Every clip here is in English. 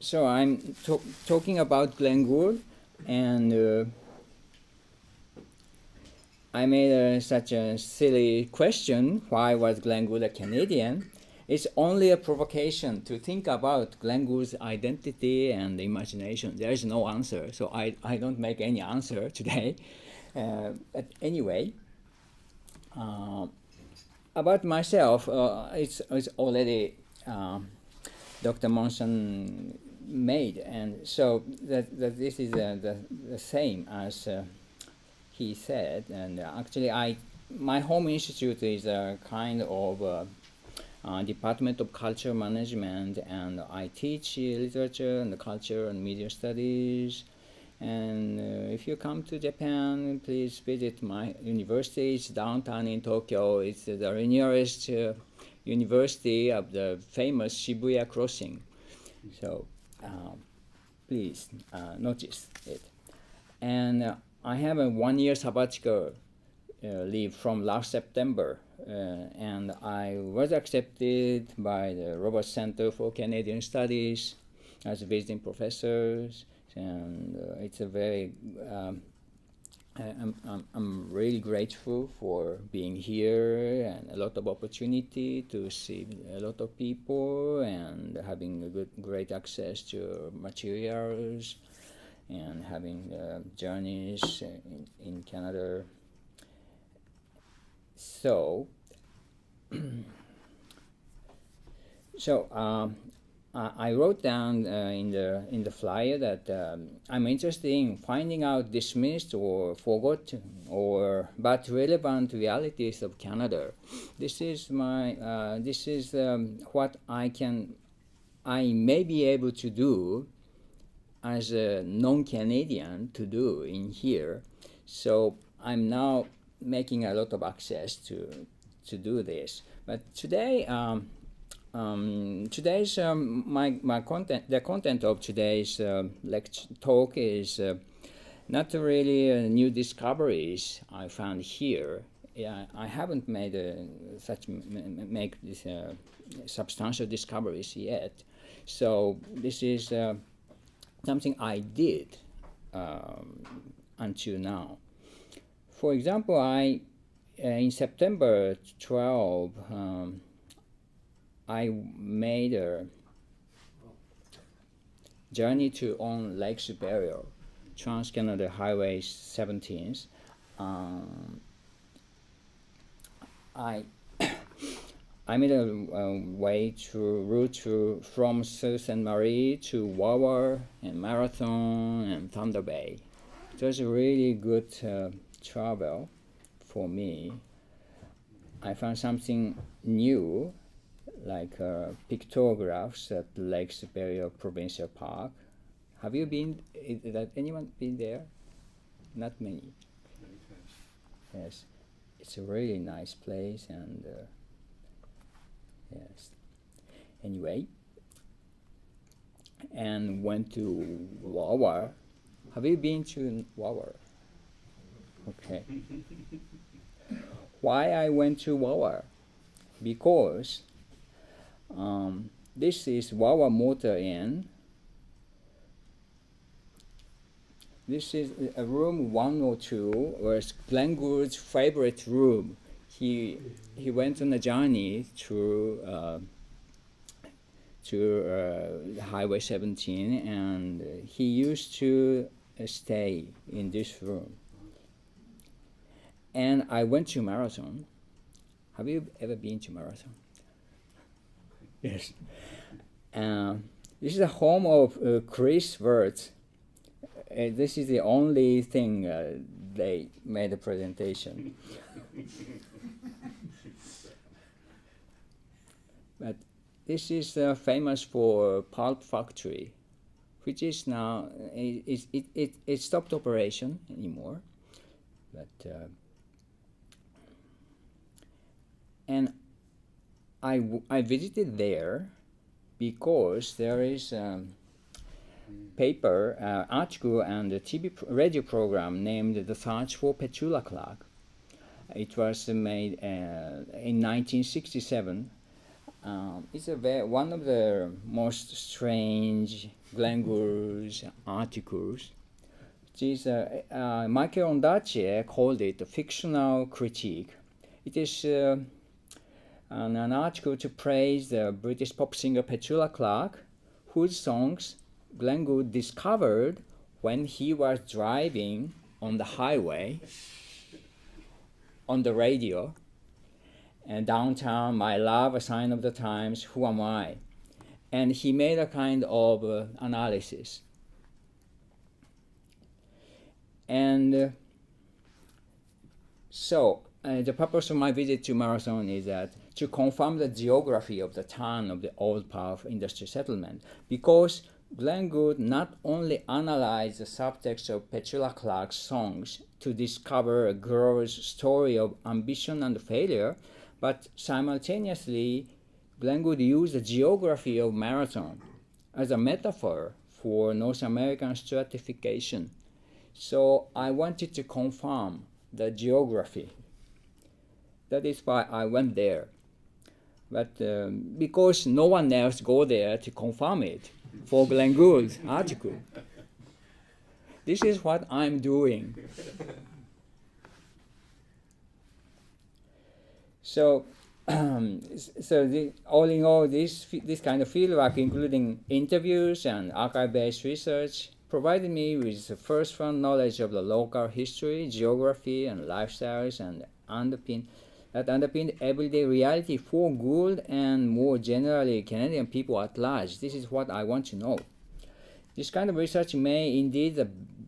So I'm talking about Glenn Gould, and I made such a silly question, why was Glenn Gould a Canadian? It's only a provocation to think about Glenn Gould's identity and imagination. There is no answer, so I don't make any answer today. But anyway, about myself, it's already Dr. Monson made, and so that this is the same as he said. And actually, my home institute is a kind of Department of Culture Management, and I teach literature and culture and media studies. And if you come to Japan, please visit my university. It's downtown in Tokyo. It's the nearest university of the famous Shibuya crossing. So please notice it. And I have a 1-year sabbatical leave from last September. And I was accepted by the Robarts Centre for Canadian Studies as a visiting professor. And it's a very, I'm really grateful for being here and a lot of opportunity to see a lot of people and having a great access to materials and having journeys in Canada. So, I wrote down in the flyer that I'm interested in finding out dismissed or forgotten but relevant realities of Canada. This is my what I may be able to do as a non-Canadian to do in here. So I'm now making a lot of access to do this. But today. Today's my content. The content of today's lecture talk is not really new discoveries I found here. I haven't made make this substantial discoveries yet. So this is something I did until now. For example, in September 12. I made a journey on Lake Superior, Trans-Canada Highway 17. I made a route from Sault Ste. Marie to Wawa and Marathon and Thunder Bay. It was a really good travel for me. I found something new, like pictographs at Lake Superior Provincial Park. Have you been? Anyone been there? Not many. Yes, it's a really nice place, and yes. Anyway, and went to Wawa. Have you been to Wawa? Okay. Why I went to Wawa? Because this is Wawa Motor Inn. This is a room 102, was Glenn Gould's favorite room. He went on a journey through Highway 17, and he used to stay in this room. And I went to Marathon. Have you ever been to Marathon? Yes. This is the home of Chris Wirtz. This is the only thing they made a presentation. But this is famous for pulp factory, which is now it stopped operation anymore. But and I visited there because there is paper, article, and a radio program named The Search for Petula Clark. It was made in 1967. it's one of the most strange Glenn Gould's articles. Michael Ondaatje called it a fictional critique. It is an article to praise the British pop singer Petula Clark, whose songs Glenn Gould discovered when he was driving on the highway, on the radio, and Downtown, My Love, A Sign of the Times, Who Am I? And he made a kind of analysis. And so the purpose of my visit to Marathon is that to confirm the geography of the town of the old powerful industrial settlement, because Glenn Gould not only analyzed the subtext of Petula Clark's songs to discover a girl's story of ambition and failure, but simultaneously Glenn Gould used the geography of Marathon as a metaphor for North American stratification. So I wanted to confirm the geography. That is why I went there. But because no one else go there to confirm it for Glenn Gould's article, this is what I'm doing. So, all in all, this kind of fieldwork, including interviews and archive-based research, provided me with the first-hand knowledge of the local history, geography, and lifestyles, and underpinned everyday reality for Gould and more generally Canadian people at large. This is what I want to know. This kind of research may indeed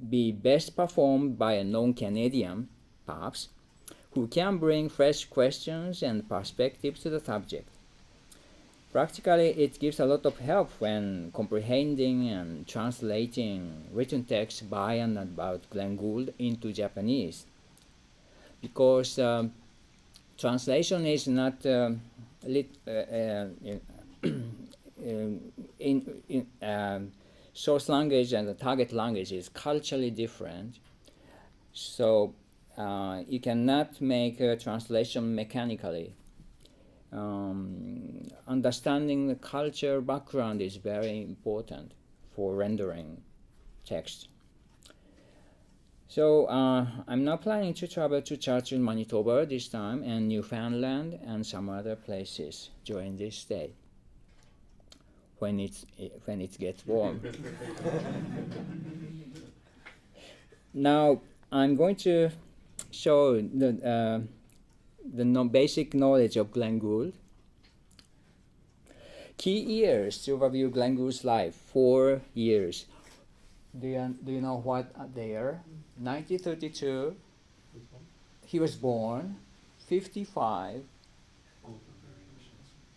be best performed by a non-Canadian, perhaps, who can bring fresh questions and perspectives to the subject. Practically, it gives a lot of help when comprehending and translating written text by and about Glenn Gould into Japanese, because translation is not source language and the target language is culturally different, so you cannot make a translation mechanically. Understanding the culture background is very important for rendering text. So I'm now planning to travel to Churchill, Manitoba this time, and Newfoundland and some other places during this stay when it gets warm. Now I'm going to show the basic knowledge of Glenn Gould. Key years to overview Glenn Gould's life: 4 years. Do you know what they are? 1932, he was born. 55.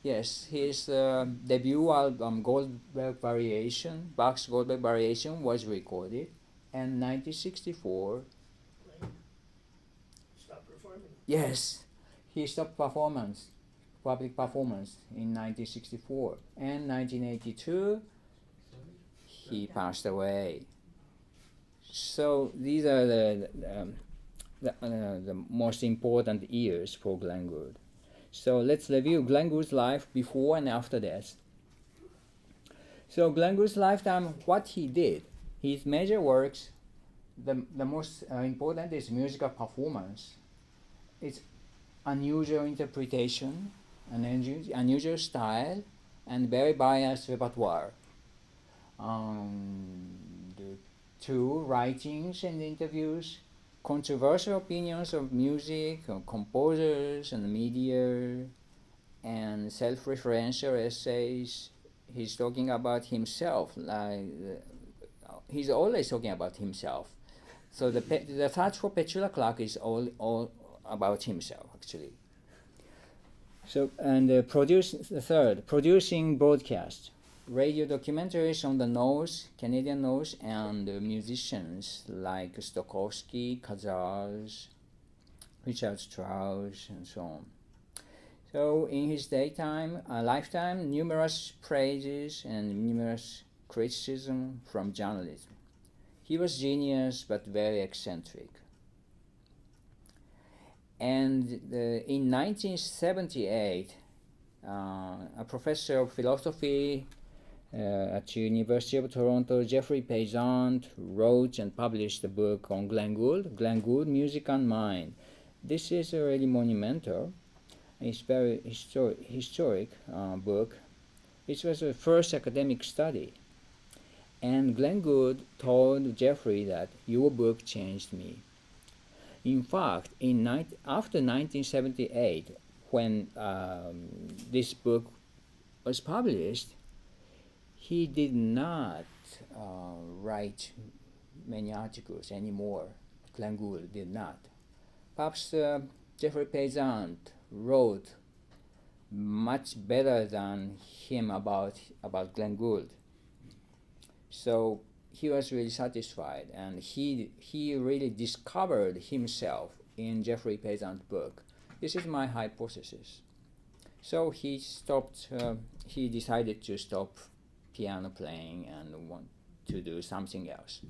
Yes, his debut album, Goldberg Variation, Bach's Goldberg Variation, was recorded. And 1964. Stop performing. Yes, he stopped public performance in 1964. And 1982, he passed away. So these are the most important years for Glenn Gould. So let's review Glenn Gould's life before and after death. So Glenn Gould's lifetime, what he did, his major works, the most important is musical performance. It's unusual interpretation, an unusual style, and very biased repertoire. The two writings and interviews, controversial opinions of music, of composers and media, and self-referential essays. He's talking about himself, he's always talking about himself. So the search for Petula Clark is all about himself, actually. So, and producing broadcast, radio documentaries on the North, Canadian North, and musicians like Stokowski, Casals, Richard Strauss, and so on. So in his lifetime, numerous praises and numerous criticism from journalism. He was genius, but very eccentric. And in 1978, a professor of philosophy at University of Toronto, Jeffrey Payzant, wrote and published a book on Glenn Gould, Music and Mind. This is a really monumental. It's very historic book. It was the first academic study. And Glenn Gould told Jeffrey that your book changed me. In fact, after 1978, when this book was published, he did not write many articles anymore. Glenn Gould did not. Perhaps Jeffrey Payzant wrote much better than him about Glenn Gould. So he was really satisfied, and he really discovered himself in Jeffrey Payzant's book. This is my hypothesis. So he decided to stop piano playing and want to do something else.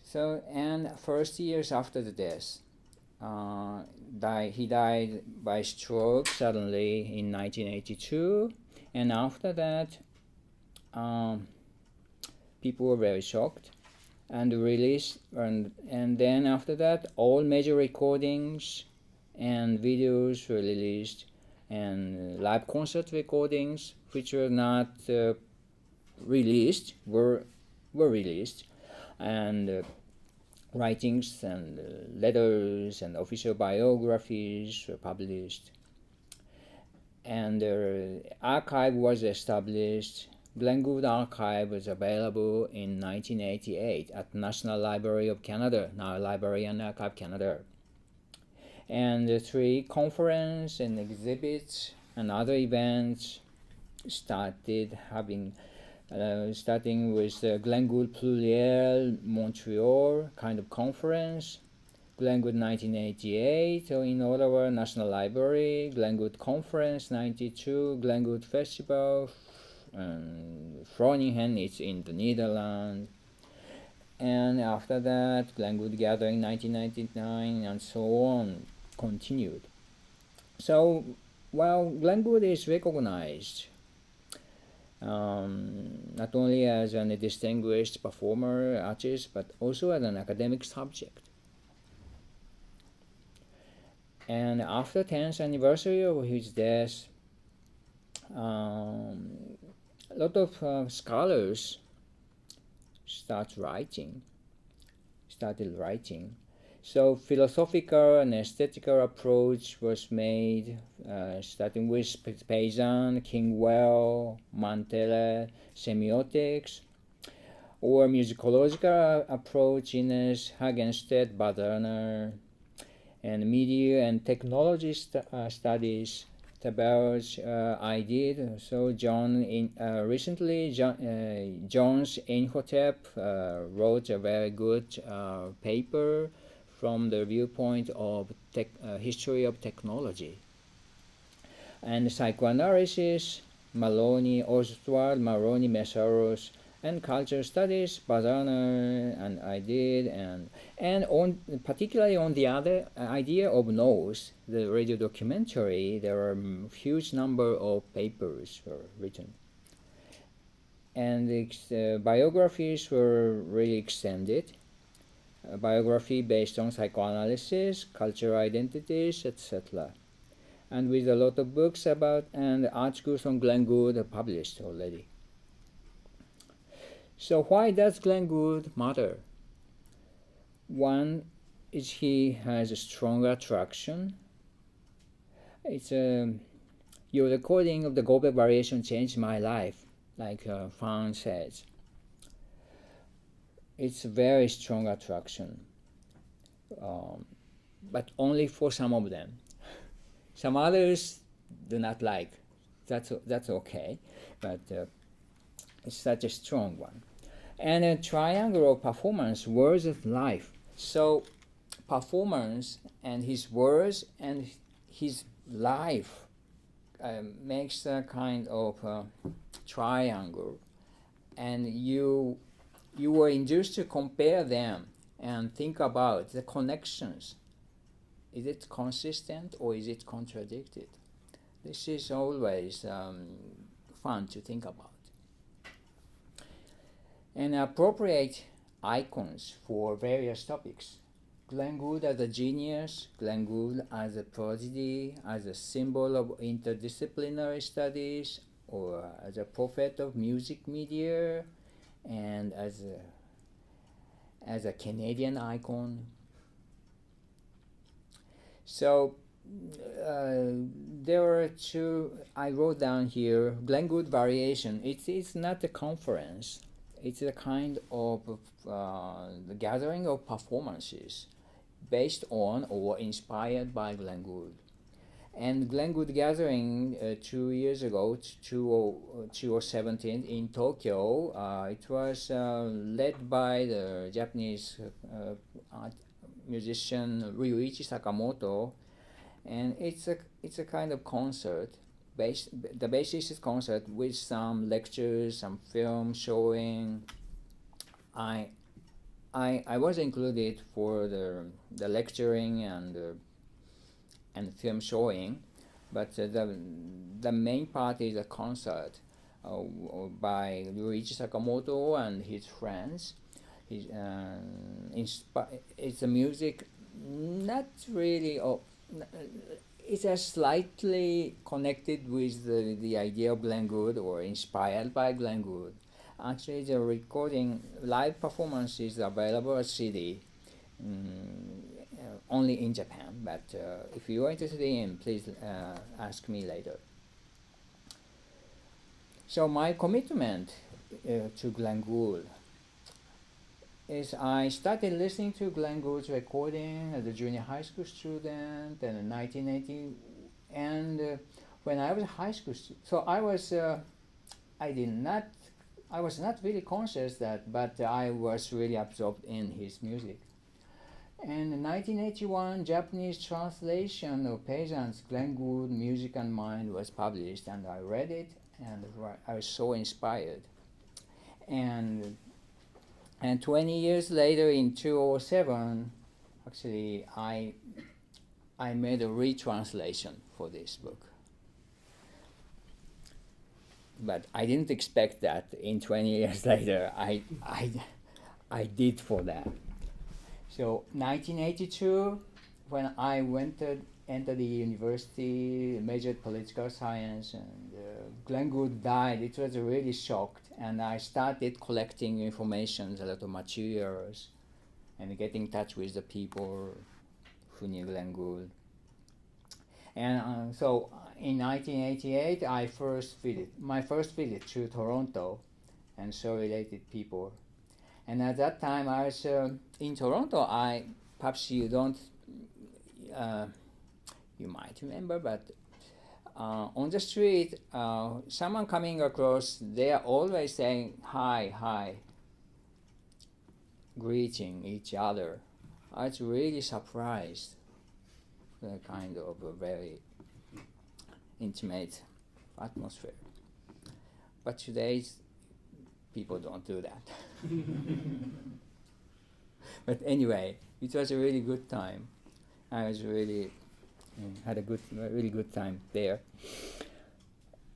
So, and first years after the death, he died by stroke suddenly in 1982, and after that, people were very shocked, and released, and then after that, all major recordings and videos were released, and live concert recordings, which were not released, were released, and writings and letters and official biographies were published, and the archive was established. Glenn Gould Archive was available in 1988 at National Library of Canada, now Library and Archive Canada. And the 3 conferences and exhibits and other events started having, starting with the Glenn Gould Pluriel Montreal kind of conference, Glenn Gould 1988 in Ottawa National Library, Glenn Gould Conference 92, Glenn Gould Festival, Groningen, it's in the Netherlands. And after that, Glenn Gould Gathering 1999, and so on, continued. So, while Glenn Gould is recognized not only as a distinguished performer, artist, but also as an academic subject. And after 10th anniversary of his death, a lot of scholars started writing. So philosophical and aesthetical approach was made, starting with Payzant, Kingwell, Mantele, semiotics, or musicological approach in Hagenstedt, Baderner, and media and technology studies. Tabar's I did. So recently, Jones Inhotep wrote a very good paper from the viewpoint of history of technology. And psychoanalysis, Oswald Maloney Messaros, and culture studies, Baderner and I did, and particularly on the other idea of noise, the radio documentary, there are a huge number of papers were written. And the biographies were really extended. A biography based on psychoanalysis, cultural identities, etc. And with a lot of books about and articles on Glenn Gould are published already. So why does Glenn Gould matter? One is he has a strong attraction. It's your recording of the Goldberg variation changed my life, like Fan says. It's a very strong attraction, but only for some of them. Some others do not like. That's okay, but it's such a strong one. And a triangle of performance, words of life. So performance and his words and his life makes a kind of triangle, and you were induced to compare them and think about the connections is it consistent or is it contradicted? This is always fun to think about. And appropriate icons for various topics. Glenn Gould as a genius, Glenn Gould as a prodigy, as a symbol of interdisciplinary studies, or as a prophet of music media, and as a Canadian icon. So there are two I wrote down here. Glenn Gould variation. It's not a conference. It's a kind of the gathering of performances based on or inspired by Glenn Gould. And Glenn Gould gathering 2 years ago, 2017 in Tokyo, it was led by the Japanese musician Ryuichi Sakamoto, and it's a kind of concert. The basis is concert with some lectures, some film showing. I was included for the lecturing and film showing, but the main part is a concert by Ryuichi Sakamoto and his friends. It's a music not really. It's a slightly connected with the idea of Glenn Gould or inspired by Glenn Gould. Actually, the recording live performance is available as CD. Only in Japan, but if you are interested in, please ask me later. So my commitment to Glenn Gould is I started listening to Glenn Gould's recording as a junior high school student in 1980, and when I was a high school student, so I was not really conscious that, but I was really absorbed in his music. And in 1981, Japanese translation of Peasant's Glenn Gould Music and Mind was published, and I read it, and I was so inspired. And 20 years later, in 2007, actually, I made a retranslation for this book. But I didn't expect that in 20 years later, I did for that. So 1982, when I entered the university, majored political science, and Glenn Gould died, it was really shocked, and I started collecting information, a lot of materials, and getting in touch with the people who knew Glenn Gould. And so in 1988, my first visit to Toronto, and so related people. And at that time, I was in Toronto. Perhaps you don't, you might remember, but on the street, someone coming across, they are always saying hi, greeting each other. I was really surprised, the kind of a very intimate atmosphere. But today's people don't do that. But anyway, it was a really good time. I was really had a really good time there.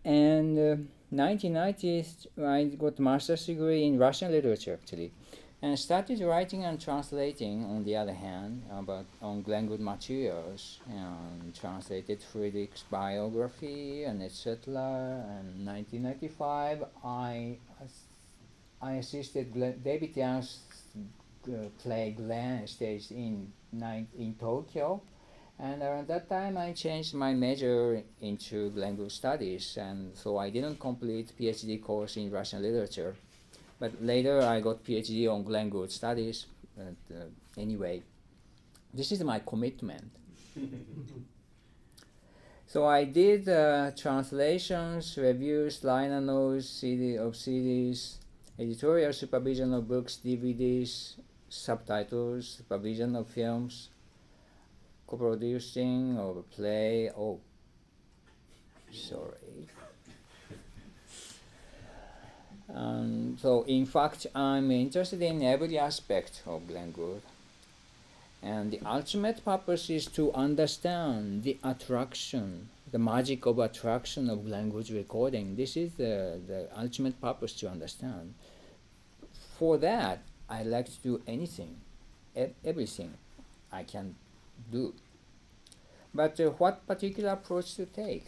And 1990s, I got a master's degree in Russian literature actually, and started writing and translating. On the other hand, on Glenn Gould materials, and translated Friedrich's biography and etc. And 1995, I assisted David Young's play Glenn staged in Tokyo, and around that time I changed my major into Glenn Gould studies, and so I didn't complete PhD course in Russian literature, but later I got PhD on Glenn Gould studies. But anyway, this is my commitment. So I did translations, reviews, liner notes, CDs, editorial supervision of books, DVDs, subtitles, supervision of films, co-producing of a play. Oh, sorry. So in fact, I'm interested in every aspect of Glenn Gould. And the ultimate purpose is to understand the attraction, the magic of attraction of language recording. This is the ultimate purpose to understand. For that, I like to do anything, everything I can do. But what particular approach to take?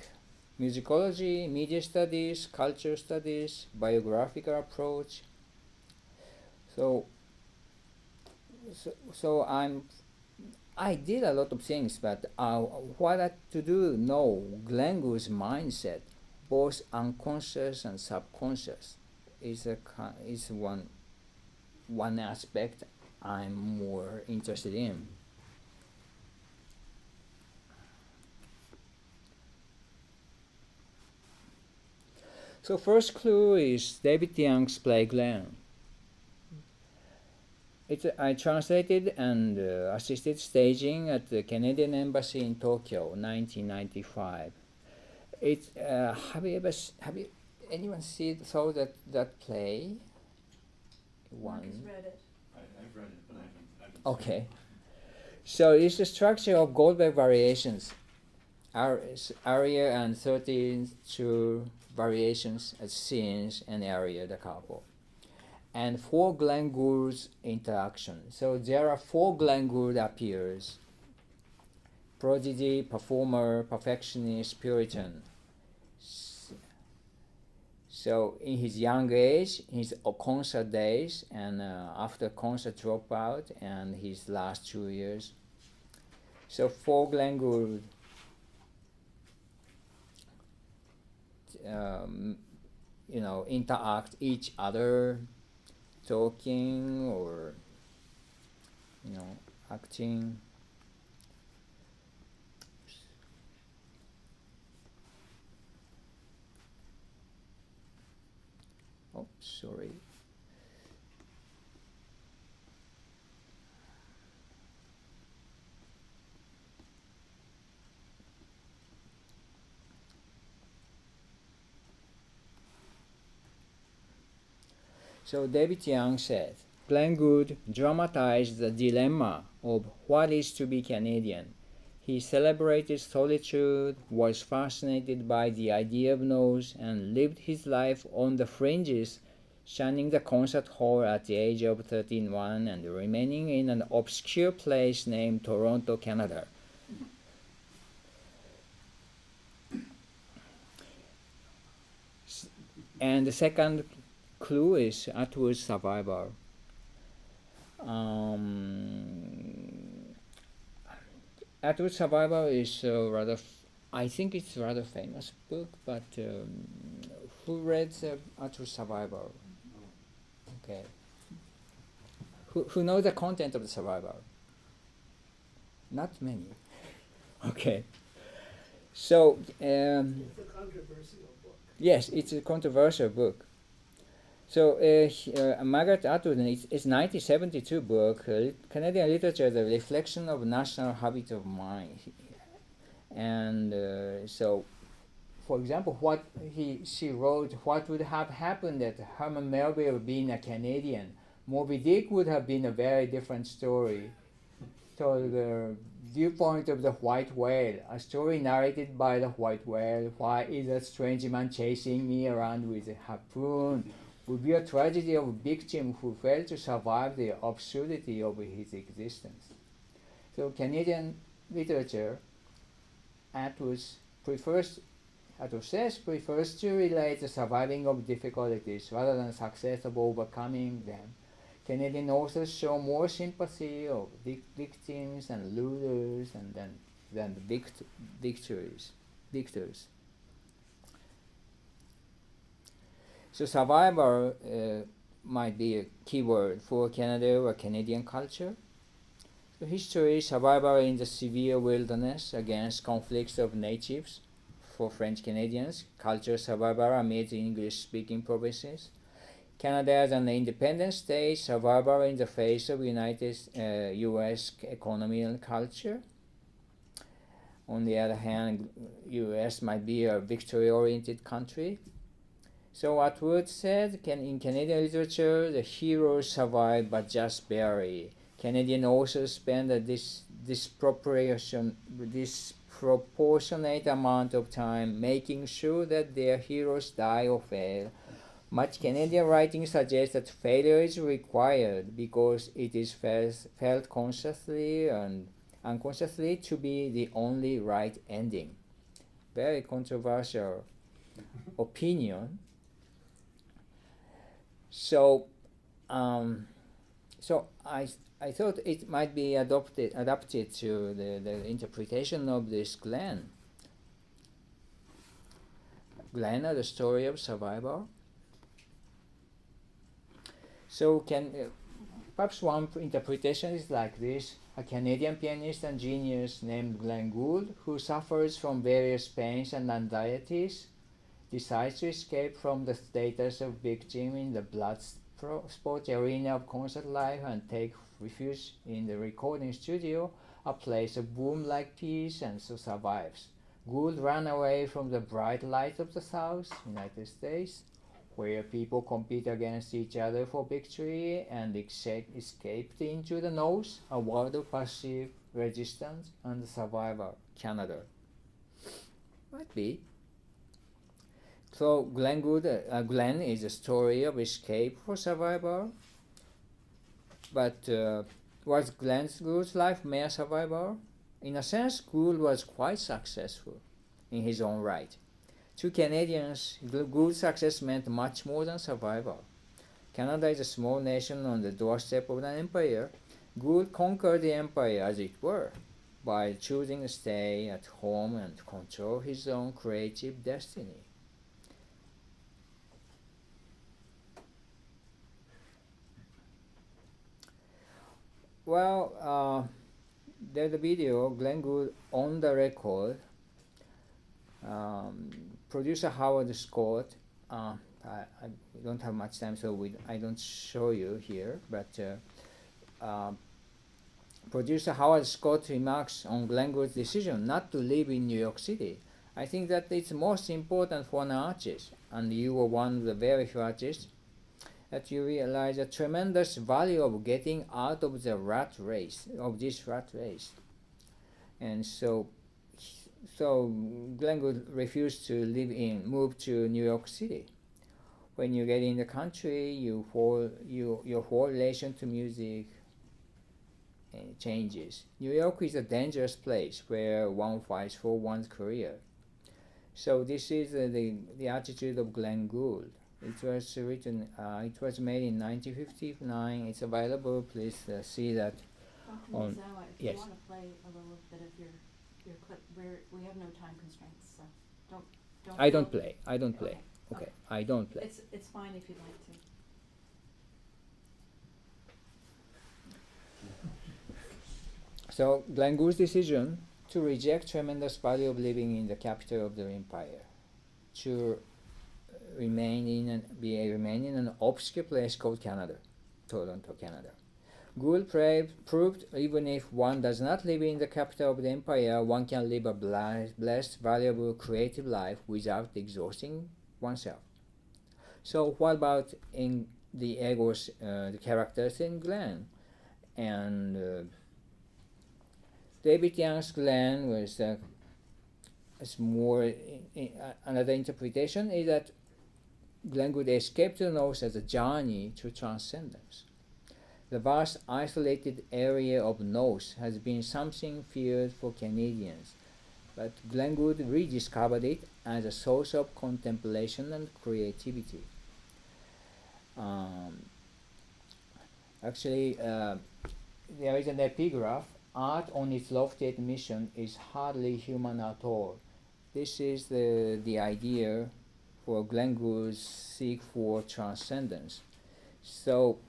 Musicology, media studies, culture studies, biographical approach. So I did a lot of things, but what to do? No, Glenn Gould's mindset, both unconscious and subconscious, is one aspect I'm more interested in. So first clue is David Young's play Glenn. I translated and assisted staging at the Canadian Embassy in Tokyo, 1995. Have you anyone saw that play? Mark has read it. I've read it, but I haven't Okay. So it's the structure of Goldberg variations, aria and 32 variations as scenes and aria da capo, and 4 Glenn Gould's interaction. So there are 4 Glenn Gould appears: prodigy, performer, perfectionist, Puritan. So in his young age, his concert days, and after concert dropout, and his last 2 years. So 4 Glenn Gould interact each other, talking or acting. Oh, sorry. So David Young said, Glenn Gould dramatized the dilemma of what is to be Canadian. He celebrated solitude, was fascinated by the idea of noise, and lived his life on the fringes, shunning the concert hall at the age of 13 and remaining in an obscure place named Toronto, Canada. And the second clue is Atwood's Survivor. Atwood's Survivor is I think it's a rather famous book, but who read Atwood's Survivor? Okay. Who knows the content of the Survivor? Not many. Okay. So It's a controversial book. yes, it's a controversial book. So Margaret Atwood, it's 1972 book, Canadian Literature, The Reflection of National Habit of Mind. And so, for example, she wrote, what would have happened that Herman Melville being a Canadian? Moby Dick would have been a very different story. So the viewpoint of the white whale, a story narrated by the white whale, why is a strange man chasing me around with a harpoon? Would be a tragedy of a victim who failed to survive the absurdity of his existence. So Canadian literature, Atwood says, prefers to relate the surviving of difficulties rather than success of overcoming them. Canadian authors show more sympathy of victims and losers than the victors. So survivor might be a keyword for Canada or Canadian culture. So history, survivor in the severe wilderness against conflicts of natives for French Canadians. Culture, survivor amid English-speaking provinces. Canada as an independent state, survivor in the face of U.S. economy and culture. On the other hand, U.S. might be a victory-oriented country. So Atwood said, in Canadian literature, the heroes survive but just barely. Canadian authors spend a disproportionate amount of time making sure that their heroes die or fail. Much Canadian writing suggests that failure is required because it is felt consciously and unconsciously to be the only right ending. Very controversial opinion. So, I thought it might be adapted to the interpretation of this Glenn. Glenn, the story of survival. So perhaps one interpretation is like this: a Canadian pianist and genius named Glenn Gould, who suffers from various pains and anxieties, decides to escape from the status of victim in the blood sport arena of concert life and take refuge in the recording studio, a place of boom-like peace, and so survives. Gould ran away from the bright light of the South, United States, where people compete against each other for victory, and escaped into the North, a world of passive resistance and survival, Canada. Might be. So Glenn is a story of escape for survival. But was Glenn Gould's life mere survival? In a sense, Gould was quite successful in his own right. To Canadians, Gould's success meant much more than survival. Canada is a small nation on the doorstep of an empire. Gould conquered the empire, as it were, by choosing to stay at home and control his own creative destiny. Well, there's a video, Glenn Gould on the record. Producer Howard Scott, I don't have much time, so I don't show you here, but producer Howard Scott remarks on Glenn Gould's decision not to live in New York City. I think that it's most important for an artist, and you were one of the very few artists, that you realize the tremendous value of getting out of the rat race, of this rat race. And so Glenn Gould refused to move to New York City. When you get in the country, your whole relation to music changes. New York is a dangerous place where one fights for one's career. So this is the attitude of Glenn Gould. It was written. It was made in 1959. It's available. Please see that. Dr. On Miyazawa, if yes. you want to play a little bit of your clip, we have no time constraints, so don't. I don't play. I don't play. Okay. I don't play. It's fine if you'd like to. So Glenn Gould's decision to reject tremendous value of living in the capital of the empire, to remain in an obscure place called Canada, Toronto, Canada. Gould proved even if one does not live in the capital of the empire, one can live a blessed, valuable, creative life without exhausting oneself. So what about in the egos, the characters in Glenn? And David Young's Glenn was more. Another interpretation is that Glenn Gould escaped the North as a journey to transcendence. The vast isolated area of North has been something feared for Canadians, but Glenn Gould rediscovered it as a source of contemplation and creativity. Actually, there is an epigraph: art on its loftiest mission is hardly human at all. This is the idea for Glenn Gould's seek for transcendence. So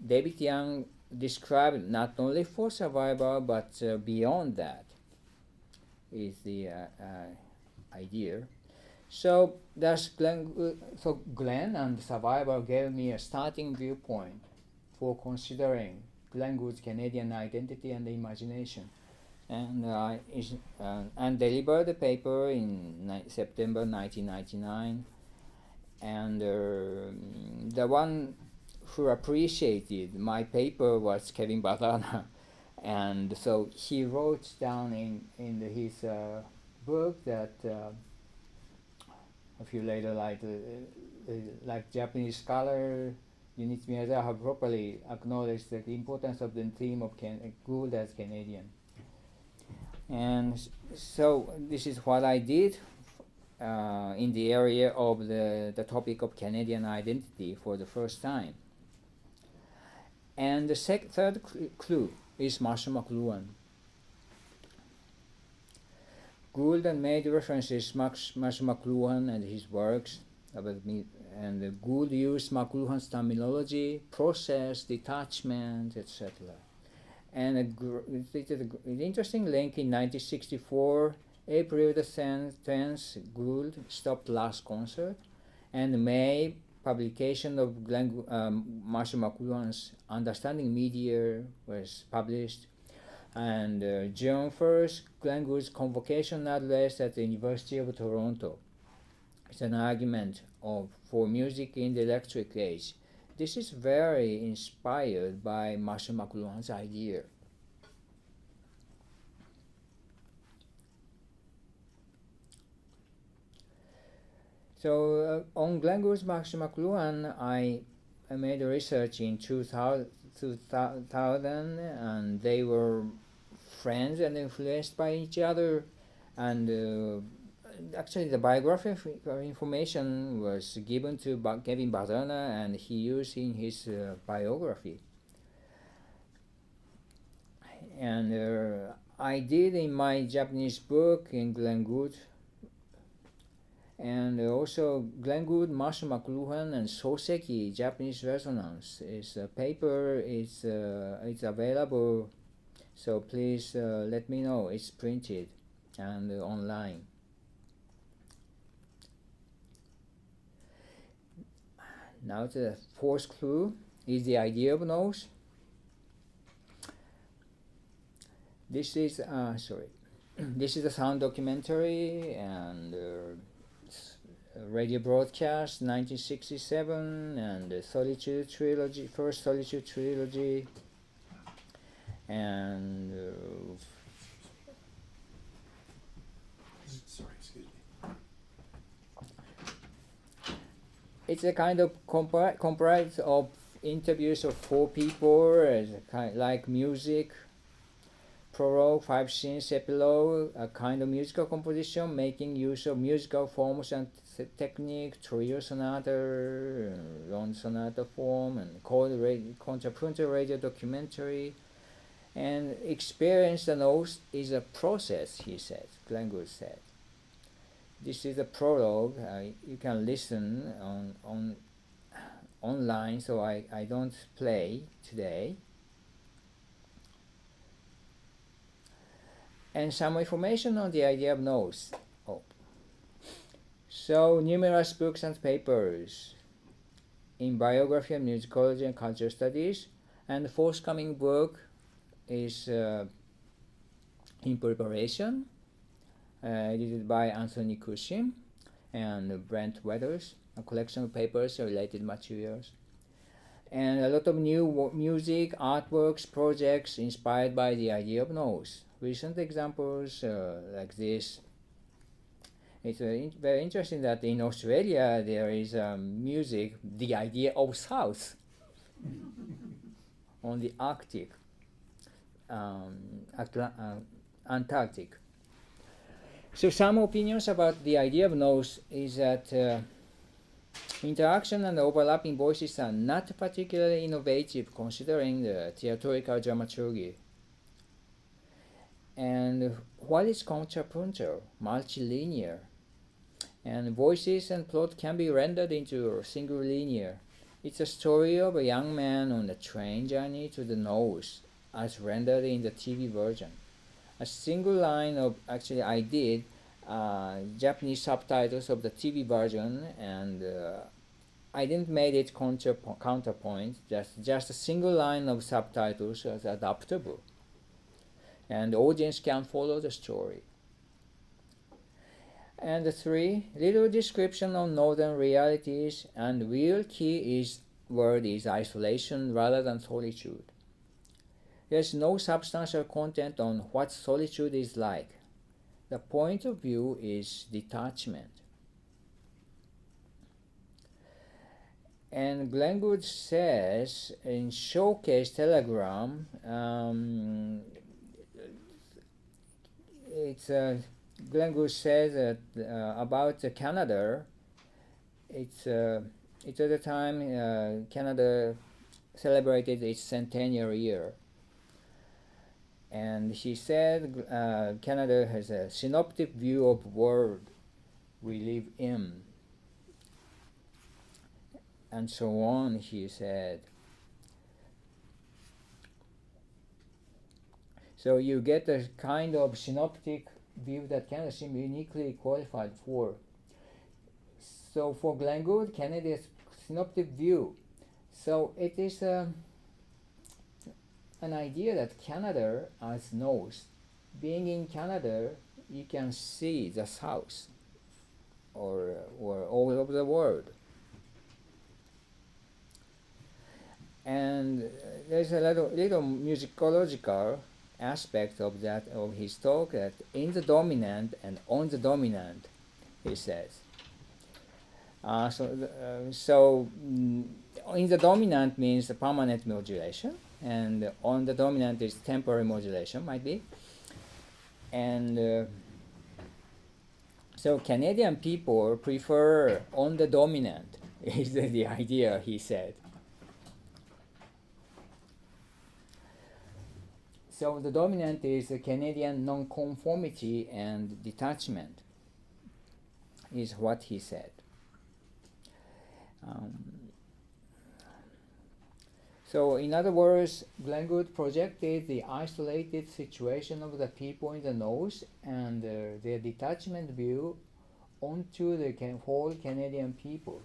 David Young described not only for survival but beyond that is the idea. So thus Glenn and survival gave me a starting viewpoint for considering Glenn Gould's Canadian identity and imagination. And delivered the paper in September 1999. And the one who appreciated my paper was Kevin Badana, and so he wrote down in his book that a few later, like Japanese scholar Junichi Miyazawa have properly acknowledged the importance of the theme of Gould as Canadian. And so this is what I did in the area of the topic of Canadian identity for the first time. And the third clue is Marshall McLuhan. Gould made references to Marshall McLuhan and his works about me, and Gould used McLuhan's terminology, process, detachment, etc. And an interesting link in 1964, April the 10th, Gould stopped last concert, and May publication of Marshall McLuhan's Understanding Media was published, and June 1st, Glenn Gould's convocation address at the University of Toronto. It's an argument for music in the electric age. This is very inspired by Marshall McLuhan's idea. So on Glenn Gould's Marshall McLuhan, I made research in 2000, and they were friends and influenced by each other, and actually the biographical information was given to Kevin Badana, and he used in his biography. And I did in my Japanese book in Glenn Gould, and also Glenn Gould, Marshall McLuhan, and Soseki Japanese Resonance is a paper. It's available, so please let me know. It's printed and online. Now the fourth clue is the idea of nose. This is this is a sound documentary and radio broadcast 1967, and the Solitude trilogy, first Solitude trilogy, and Sorry, excuse me. it's a kind of comprised of interviews of 4 people, as a kind like music, prologue, 5 scenes, epilogue, a kind of musical composition making use of musical forms and technique, trio sonata, long sonata form, and contrapuntal radio documentary. And experience the nose is a process, he said, Glenn Gould said. This is a prologue. You can listen online, so I don't play today. And some information on the idea of nose. So numerous books and papers in biography and musicology and cultural studies, and the forthcoming book is in preparation, edited by Anthony Cushing and Brent Weathers, a collection of papers and related materials, and a lot of new music, artworks, projects inspired by the idea of nose. Recent examples like this. It's very interesting that in Australia there is music, the idea of south, on the Arctic, Antarctic. So some opinions about the idea of nose is that interaction and overlapping voices are not particularly innovative considering the theatrical dramaturgy. And what is contrapuntal, multilinear? And voices and plot can be rendered into single linear. It's a story of a young man on a train journey to the nose, as rendered in the TV version. A single line of, actually I did Japanese subtitles of the TV version, and I didn't make it counterpoint, just a single line of subtitles as adaptable. And the audience can follow the story. And 3, little description of northern realities, and real key is word is isolation rather than solitude. There's no substantial content on what solitude is like. The point of view is detachment. And Glenn Gould says in Showcase Telegram, Glenn Gould says that about Canada, it's at the time Canada celebrated its centennial year. And he said Canada has a synoptic view of the world we live in. And so on, he said. So you get a kind of synoptic view that Canada seems uniquely qualified for. So for Glenn Gould, Canada's synoptic view. So it is an idea that Canada as knows. Being in Canada, you can see the south or all over the world. And there's a little musicological aspect of that, of his talk, that in the dominant and on the dominant, he says. So in the dominant means the permanent modulation, and on the dominant is temporary modulation, might be. And so Canadian people prefer on the dominant, is the idea, he said. So the dominant is the Canadian nonconformity and detachment, is what he said. So in other words, Glenn Gould projected the isolated situation of the people in the North and their detachment view onto the whole Canadian people.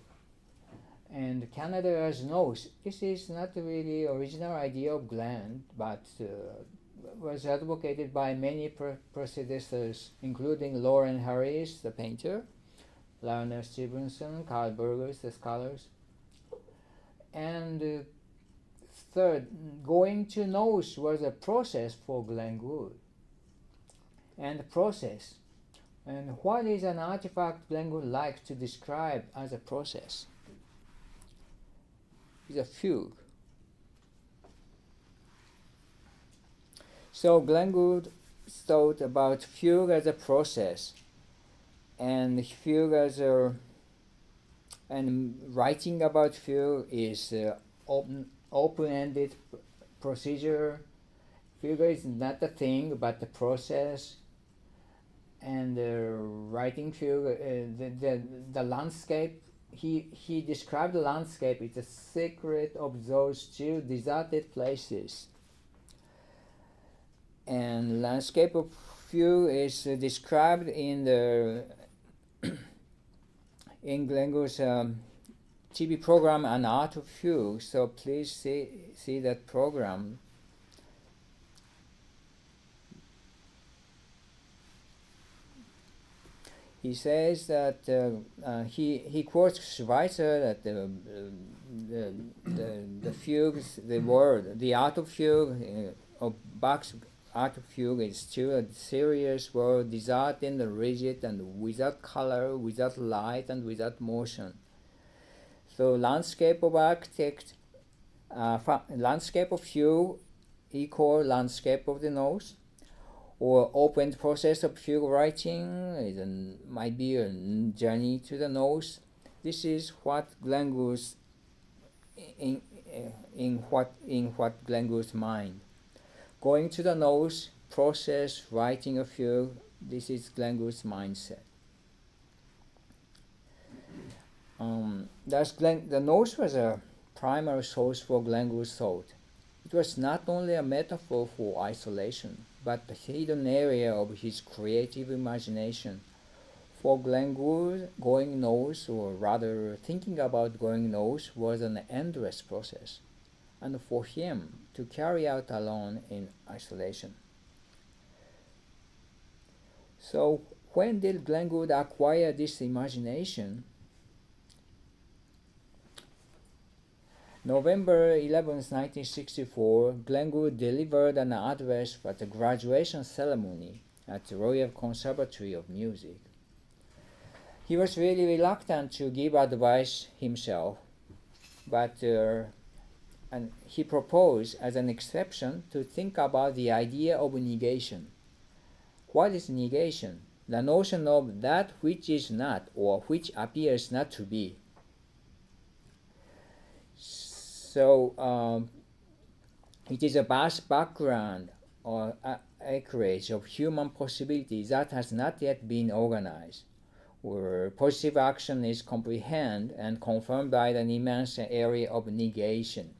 And Canada as North, this is not really original idea of Glenn, but was advocated by many predecessors, including Lauren Harris, the painter, Lionel Stevenson, Carl Burgers, the scholars. And third, going to North was a process for Glenn Gould. And process. And what is an artifact Glenn Gould likes to describe as a process? It's a fugue. So Glenn Gould thought about fugue as a process, and fugue as a, and writing about fugue is open-ended procedure. Fugue is not a thing, but the process. And writing fugue, the landscape. He described the landscape. It's a secret of those two deserted places. And landscape of fugue is described in the in Glenn Gould's TV program An Art of Fugue. So please see that program. He says that he quotes Schweitzer that the fugues, the word, the art of fugue, of Bach's art of fugue is still a serious word, desert and rigid and without color, without light and without motion. So landscape of architect, landscape of fugue equal landscape of the nose, or open process of fugue writing might be a journey to the nose. This is what Glenn Gould's in what Glenn Gould's mind. Going to the nose, process, writing a fugue, this is Glenn Gould's mindset. Thus the nose was a primary source for Glenn Gould's thought. It was not only a metaphor for isolation, but the hidden area of his creative imagination. For Glenn Gould, going north, or rather thinking about going north, was an endless process, and for him to carry out alone in isolation. So when did Glenn Gould acquire this imagination? November 11th, 1964, Glenn Gould delivered an address at the graduation ceremony at the Royal Conservatory of Music. He was really reluctant to give advice himself, but and he proposed as an exception to think about the idea of negation. What is negation? The notion of that which is not or which appears not to be. So it is a vast background or acreage of human possibilities that has not yet been organized, where positive action is comprehended and confirmed by an immense area of negation.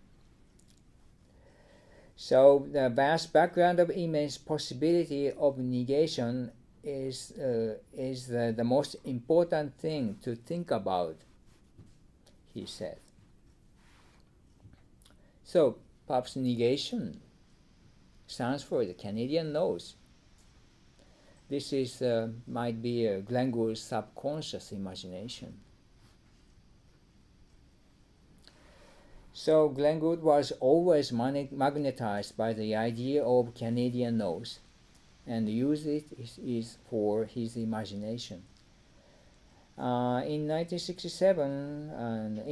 So the vast background of immense possibility of negation is the most important thing to think about, he said. So perhaps negation stands for the Canadian nose. This is might be Glenn Gould's subconscious imagination. So Glenn Gould was always magnetized by the idea of Canadian nose, and used it is for his imagination. In 1967,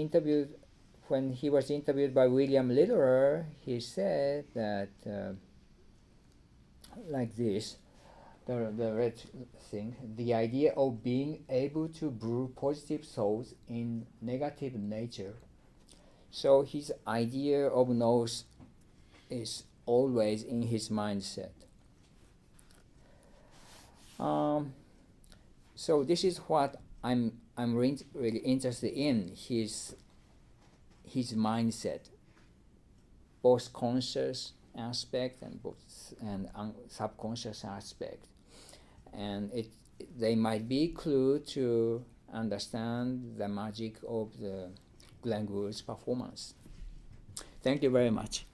when he was interviewed by William Lederer, he said that like this, the red thing, the idea of being able to brew positive thoughts in negative nature. So his idea of nose is always in his mindset. So this is what I'm really interested in, his mindset, both conscious aspect and subconscious aspect, and they might be clue to understand the magic of the Glenn Gould's performance. Thank you very much.